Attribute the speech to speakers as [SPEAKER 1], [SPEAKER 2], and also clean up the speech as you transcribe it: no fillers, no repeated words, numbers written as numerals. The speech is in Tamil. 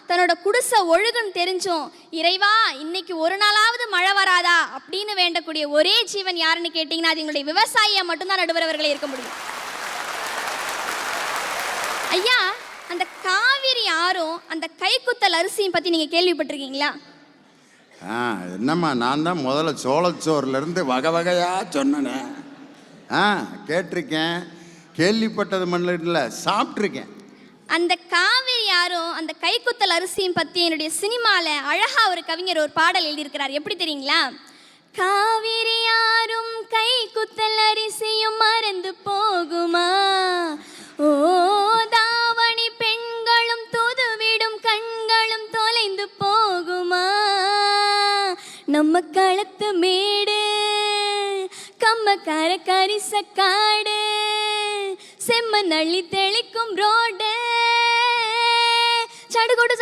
[SPEAKER 1] தன்னோட குடிசை ஒழுகுன்னு தெரிஞ்சும் இறைவா இன்னைக்கு ஒரு நாளாவது மழை வராதா அப்படின்னு வேண்டக்கூடிய ஒரே ஜீவன் யாருன்னு கேட்டீங்கன்னா அது எங்களுடைய விவசாயியா மட்டும்தான் நடுவரவர்களே இருக்க முடியும். ஐயா, அந்த காவிரி ஆறும் அந்த கைக்குத்தல் அரிசியும் பத்தி நீங்க கேள்விப்பட்டிருக்கீங்களா?
[SPEAKER 2] என்னம்மா, நான் தான் முதல்ல சோளச்சோறுலேருந்து வகை வகையாக சொன்னேனே. கேட்டிருக்கேன், கேள்விப்பட்டது மண்ணில் இல்லை, சாப்பிட்ருக்கேன்.
[SPEAKER 1] அந்த காவிரி ஆறும் அந்த கைக்குத்தல் அரிசியும் பற்றி என்னுடைய சினிமாவில் அழகாக ஒரு கவிஞர் ஒரு பாடல் எழுதியிருக்கிறார். எப்படி தெரியுங்களா? காவிரி ஆறும் கைக்குத்தல் அரிசியும் மறந்து போகுமா, ஓ தாவணி பெண்களும் தூதுவிடும் கண்களும் தொலைந்து போகுமா, நம்ம களத்து மேடு கம்மக்கார கரிசக்காடு செம்ம நள்ளி தெளிக்கும் ரோடு சடுகுடு